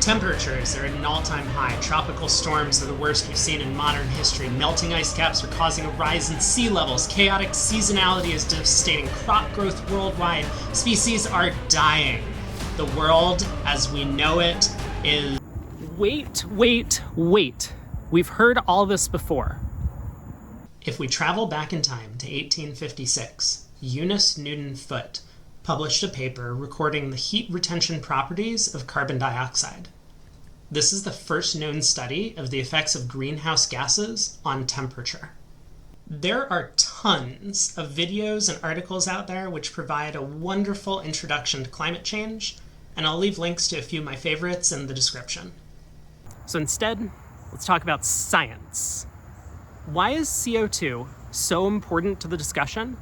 Temperatures are at an all-time high. Tropical storms are the worst we've seen in modern history. Melting ice caps are causing a rise in sea levels. Chaotic seasonality is devastating crop growth worldwide. Species are dying. The world, as we know it, is... Wait. We've heard all this before. If we travel back in time to 1856, Eunice Newton Foote published a paper recording the heat retention properties of carbon dioxide. This is the first known study of the effects of greenhouse gases on temperature. There are tons of videos and articles out there which provide a wonderful introduction to climate change, and I'll leave links to a few of my favorites in the description. So instead, let's talk about science. Why is CO2 so important to the discussion?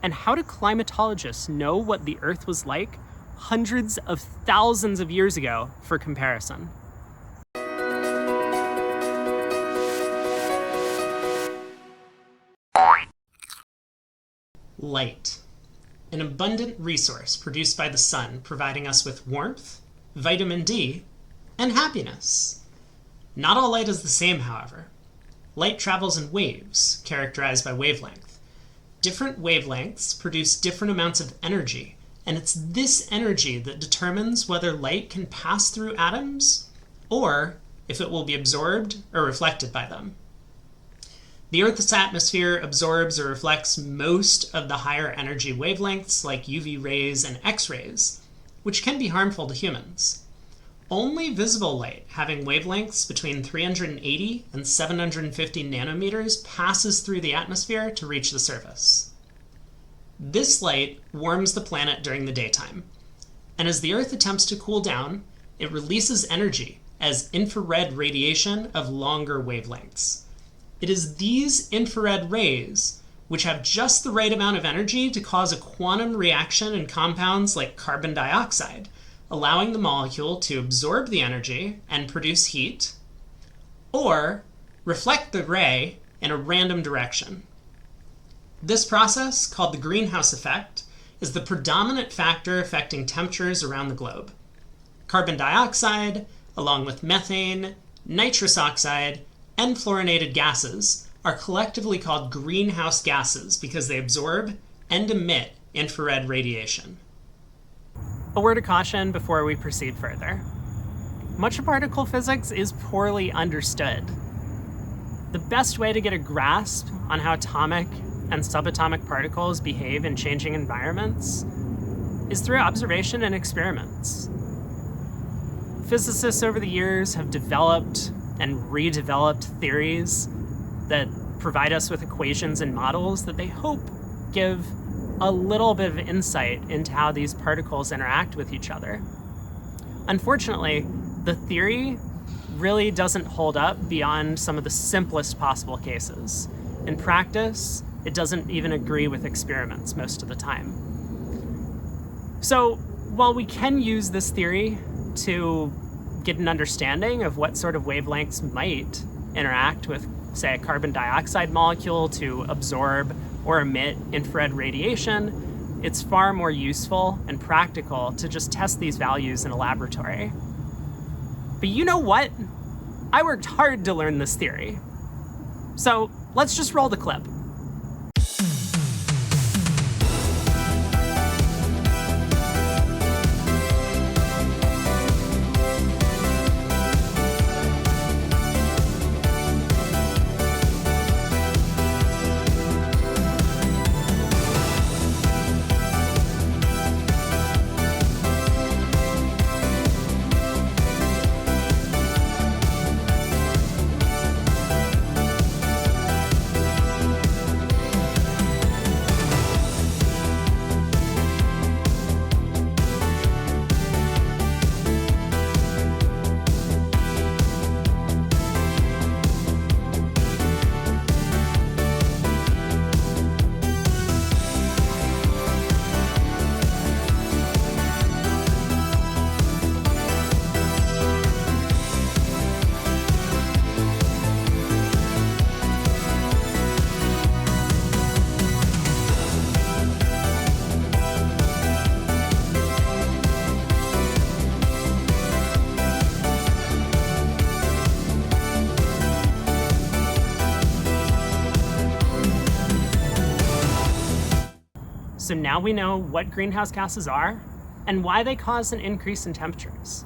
And how do climatologists know what the Earth was like hundreds of thousands of years ago for comparison? Light. An abundant resource produced by the sun, providing us with warmth, vitamin D, and happiness. Not all light is the same, however. Light travels in waves, characterized by wavelength. Different wavelengths produce different amounts of energy, and it's this energy that determines whether light can pass through atoms or if it will be absorbed or reflected by them. The Earth's atmosphere absorbs or reflects most of the higher energy wavelengths like UV rays and X-rays, which can be harmful to humans. Only visible light, having wavelengths between 380 and 750 nanometers, passes through the atmosphere to reach the surface. This light warms the planet during the daytime, and as the Earth attempts to cool down, it releases energy as infrared radiation of longer wavelengths. It is these infrared rays which have just the right amount of energy to cause a quantum reaction in compounds like carbon dioxide, allowing the molecule to absorb the energy and produce heat, or reflect the ray in a random direction. This process, called the greenhouse effect, is the predominant factor affecting temperatures around the globe. Carbon dioxide, along with methane, nitrous oxide, and fluorinated gases, are collectively called greenhouse gases because they absorb and emit infrared radiation. A word of caution before we proceed further. Much of particle physics is poorly understood. The best way to get a grasp on how atomic and subatomic particles behave in changing environments is through observation and experiments. Physicists over the years have developed and redeveloped theories that provide us with equations and models that they hope give a little bit of insight into how these particles interact with each other. Unfortunately, the theory really doesn't hold up beyond some of the simplest possible cases. In practice, it doesn't even agree with experiments most of the time. So, while we can use this theory to get an understanding of what sort of wavelengths might interact with, say, a carbon dioxide molecule to absorb or emit infrared radiation, it's far more useful and practical to just test these values in a laboratory. But you know what? I worked hard to learn this theory. So let's just roll the clip. So now we know what greenhouse gases are and why they cause an increase in temperatures.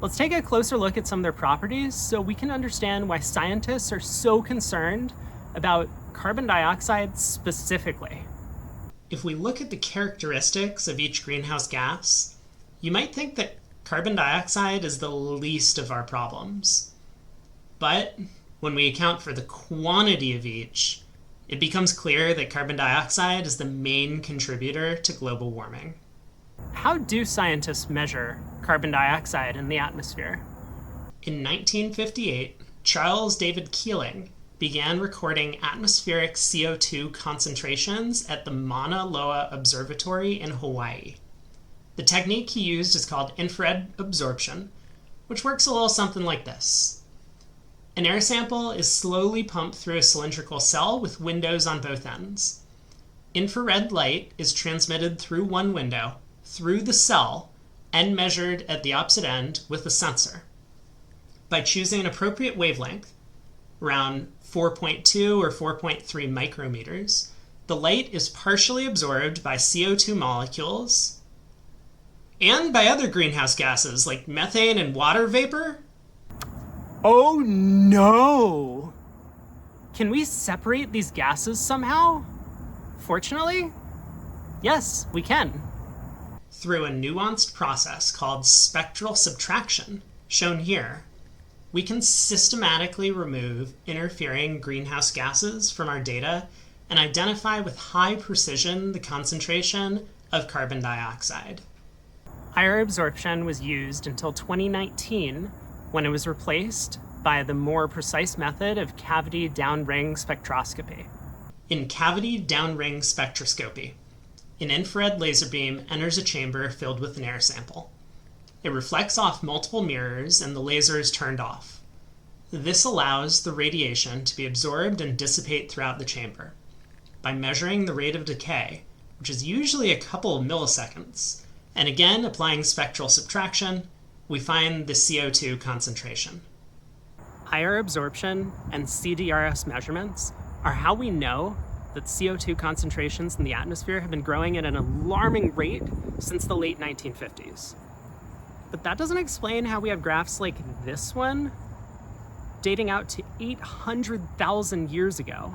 Let's take a closer look at some of their properties so we can understand why scientists are so concerned about carbon dioxide specifically. If we look at the characteristics of each greenhouse gas, you might think that carbon dioxide is the least of our problems. But when we account for the quantity of each, it becomes clear that carbon dioxide is the main contributor to global warming. How do scientists measure carbon dioxide in the atmosphere? In 1958, Charles David Keeling began recording atmospheric CO2 concentrations at the Mauna Loa Observatory in Hawaii. The technique he used is called infrared absorption, which works a little something like this. An air sample is slowly pumped through a cylindrical cell with windows on both ends. Infrared light is transmitted through one window, through the cell, and measured at the opposite end with a sensor. By choosing an appropriate wavelength, around 4.2 or 4.3 micrometers, the light is partially absorbed by CO2 molecules and by other greenhouse gases like methane and water vapor. Oh no! Can we separate these gases somehow? Fortunately, yes, we can. Through a nuanced process called spectral subtraction, shown here, we can systematically remove interfering greenhouse gases from our data and identify with high precision the concentration of carbon dioxide. Higher absorption was used until 2019, when it was replaced by the more precise method of cavity downring spectroscopy. In cavity downring spectroscopy, an infrared laser beam enters a chamber filled with an air sample. It reflects off multiple mirrors and the laser is turned off. This allows the radiation to be absorbed and dissipate throughout the chamber. By measuring the rate of decay, which is usually a couple of milliseconds, and again applying spectral subtraction, we find the CO2 concentration. Higher absorption and CDRS measurements are how we know that CO2 concentrations in the atmosphere have been growing at an alarming rate since the late 1950s. But that doesn't explain how we have graphs like this one, dating out to 800,000 years ago.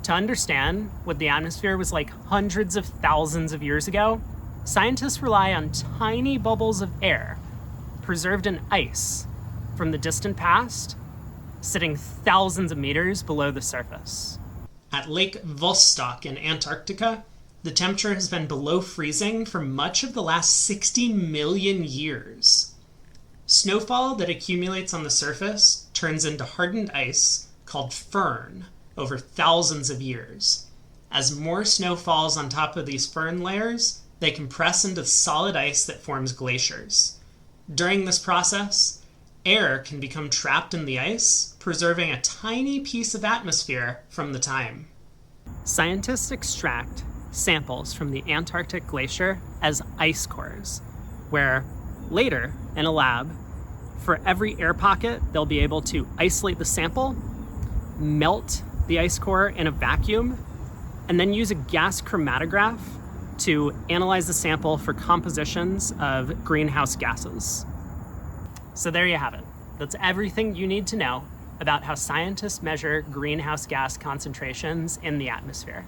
To understand what the atmosphere was like hundreds of thousands of years ago, scientists rely on tiny bubbles of air preserved in ice from the distant past, sitting thousands of meters below the surface. At Lake Vostok in Antarctica, the temperature has been below freezing for much of the last 60 million years. Snowfall that accumulates on the surface turns into hardened ice called firn over thousands of years. As more snow falls on top of these firn layers, they compress into solid ice that forms glaciers. During this process, air can become trapped in the ice, preserving a tiny piece of atmosphere from the time. Scientists extract samples from the Antarctic glacier as ice cores, where later, in a lab, for every air pocket, they'll be able to isolate the sample, melt the ice core in a vacuum, and then use a gas chromatograph to analyze the sample for compositions of greenhouse gases. So there you have it. That's everything you need to know about how scientists measure greenhouse gas concentrations in the atmosphere.